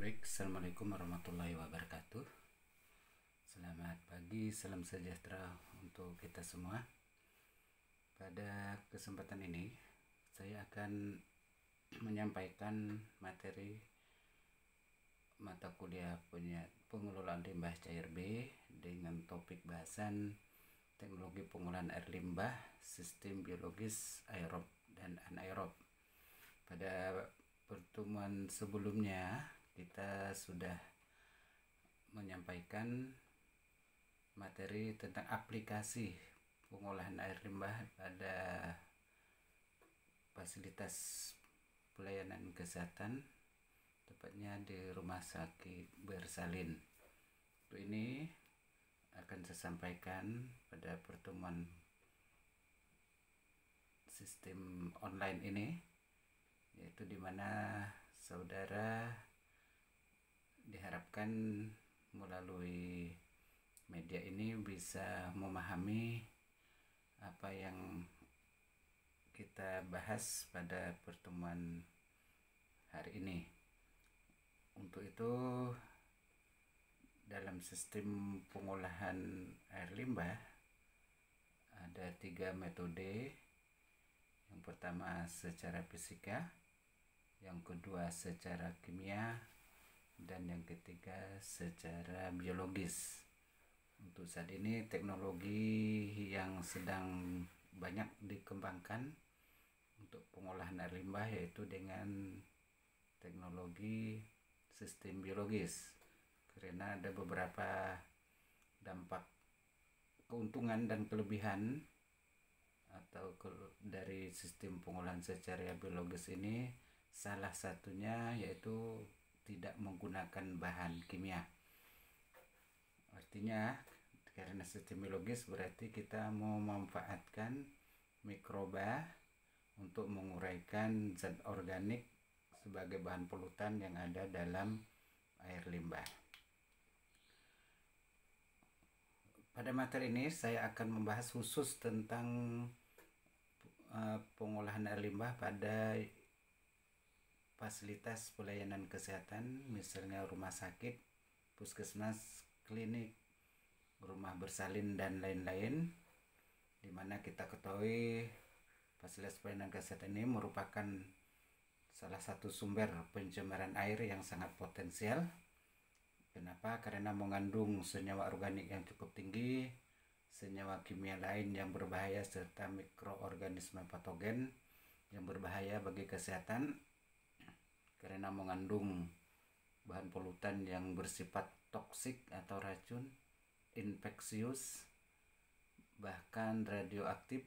Baik, Assalamualaikum warahmatullahi wabarakatuh. Selamat pagi, salam sejahtera untuk kita semua. Pada kesempatan ini, saya akan menyampaikan materi mata kuliah pengelolaan limbah cair B dengan topik bahasan teknologi pengolahan air limbah, sistem biologis aerob dan anaerob. Pada pertemuan sebelumnya kita sudah menyampaikan materi tentang aplikasi pengolahan air limbah pada fasilitas pelayanan kesehatan, tepatnya di Rumah Sakit Bersalin. Untuk ini akan saya sampaikan pada pertemuan sistem online ini, yaitu di mana saudara diharapkan melalui media ini bisa memahami apa yang kita bahas pada pertemuan hari ini. Untuk itu, dalam sistem pengolahan air limbah ada 3 metode. Yang pertama secara fisika, yang kedua secara kimia, dan yang ketiga secara biologis. Untuk saat ini teknologi yang sedang banyak dikembangkan untuk pengolahan air limbah yaitu dengan teknologi sistem biologis, karena ada beberapa dampak keuntungan dan kelebihan dari sistem pengolahan secara biologis ini. Salah satunya yaitu tidak menggunakan bahan kimia. Artinya karena sistem biologis berarti kita memanfaatkan mikroba untuk menguraikan zat organik sebagai bahan polutan yang ada dalam air limbah. Pada materi ini saya akan membahas khusus tentang pengolahan air limbah pada fasilitas pelayanan kesehatan, misalnya rumah sakit, puskesmas, klinik, rumah bersalin, dan lain-lain, di mana kita ketahui fasilitas pelayanan kesehatan ini merupakan salah satu sumber pencemaran air yang sangat potensial. Kenapa? Karena mengandung senyawa organik yang cukup tinggi, senyawa kimia lain yang berbahaya, serta mikroorganisme patogen yang berbahaya bagi kesehatan, karena mengandung bahan polutan yang bersifat toksik atau racun, infeksius, bahkan radioaktif,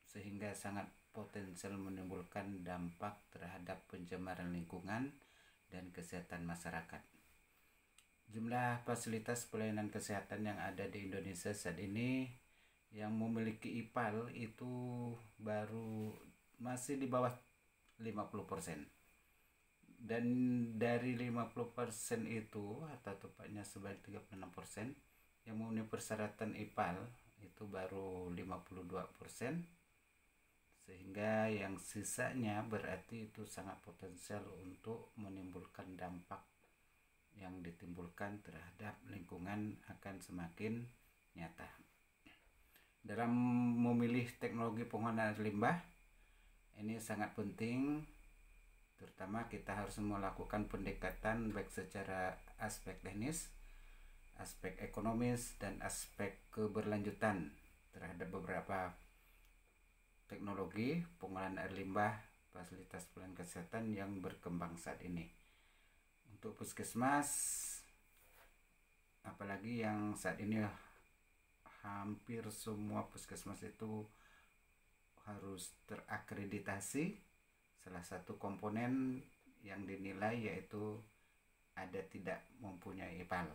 sehingga sangat potensial menimbulkan dampak terhadap pencemaran lingkungan dan kesehatan masyarakat. Jumlah fasilitas pelayanan kesehatan yang ada di Indonesia saat ini yang memiliki IPAL itu masih di bawah 50%. Dan dari 50% itu, atau tepatnya sebanyak 36% yang memenuhi persyaratan IPAL itu baru 52%, sehingga yang sisanya berarti itu sangat potensial untuk menimbulkan dampak yang ditimbulkan terhadap lingkungan akan semakin nyata. Dalam memilih teknologi pengolahan air limbah ini sangat penting. Terutama kita harus melakukan pendekatan baik secara aspek teknis, aspek ekonomis, dan aspek keberlanjutan terhadap beberapa teknologi pengolahan air limbah fasilitas pelayanan kesehatan yang berkembang saat ini. Untuk puskesmas, apalagi yang saat ini hampir semua puskesmas itu harus terakreditasi. Salah satu komponen yang dinilai yaitu ada tidak mempunyai IPAL.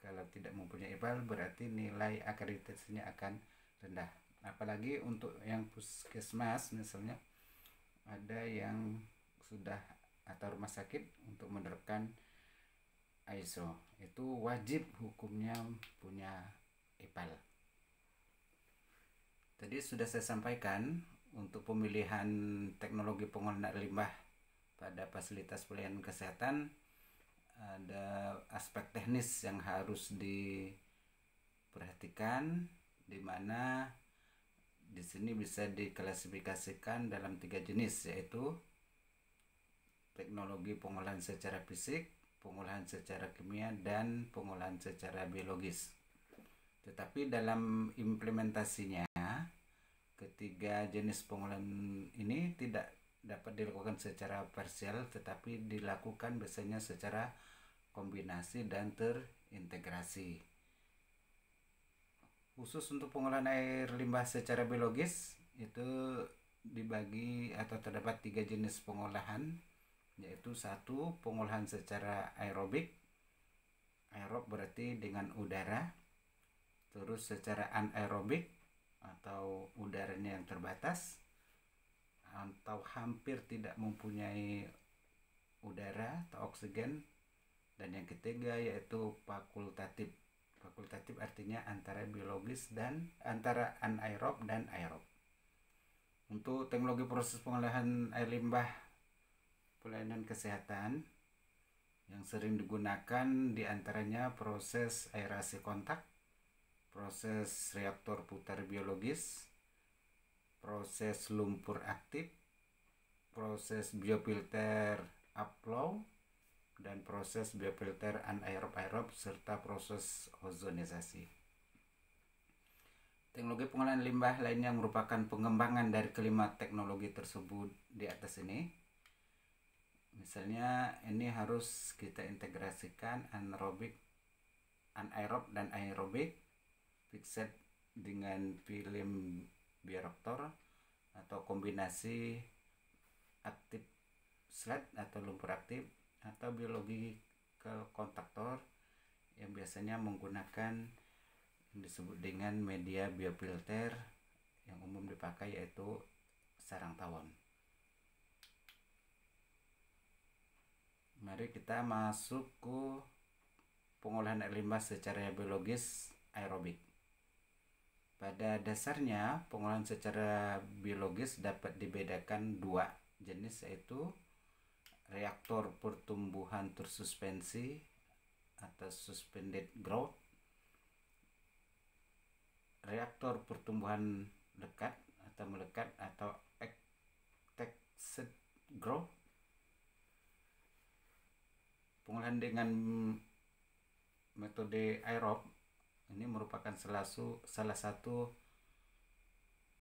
Kalau tidak mempunyai IPAL berarti nilai akreditasinya akan rendah. Apalagi untuk yang puskesmas misalnya ada yang sudah atau rumah sakit untuk menerapkan ISO, itu wajib hukumnya punya IPAL. Tadi sudah saya sampaikan untuk pemilihan teknologi pengolahan air limbah pada fasilitas pelayanan kesehatan ada aspek teknis yang harus diperhatikan, di mana di sini bisa diklasifikasikan dalam 3 jenis, yaitu teknologi pengolahan secara fisik, pengolahan secara kimia, dan pengolahan secara biologis. Tetapi dalam implementasinya, ketiga jenis pengolahan ini tidak dapat dilakukan secara parsial, tetapi dilakukan biasanya secara kombinasi dan terintegrasi. Khusus untuk pengolahan air limbah secara biologis itu dibagi atau terdapat 3 jenis pengolahan, yaitu 1, pengolahan secara aerobik. Aerob berarti dengan udara. Terus secara anaerobik atau udaranya yang terbatas atau hampir tidak mempunyai udara atau oksigen. Dan yang ketiga yaitu fakultatif. Fakultatif artinya antara biologis dan antara anaerob dan aerob. Untuk teknologi proses pengolahan air limbah pelayanan kesehatan yang sering digunakan diantaranya proses aerasi kontak, proses reaktor putar biologis, proses lumpur aktif, proses biofilter upflow, dan proses biofilter anaerob-aerob, serta proses ozonisasi. Teknologi pengolahan limbah lainnya merupakan pengembangan dari kelima teknologi tersebut di atas ini. Misalnya ini harus kita integrasikan anaerob dan aerobik, fixed dengan film bioreaktor atau kombinasi aktif slide atau lumpur aktif, atau biologi ke kontaktor yang biasanya menggunakan yang disebut dengan media biofilter yang umum dipakai yaitu sarang tawon. Mari kita masuk ke pengolahan air limbah secara biologis aerobik. Pada dasarnya pengolahan secara biologis dapat dibedakan 2 jenis, yaitu reaktor pertumbuhan tersuspensi atau suspended growth, reaktor pertumbuhan lekat atau melekat atau attached growth. Pengolahan dengan metode aerob ini merupakan salah satu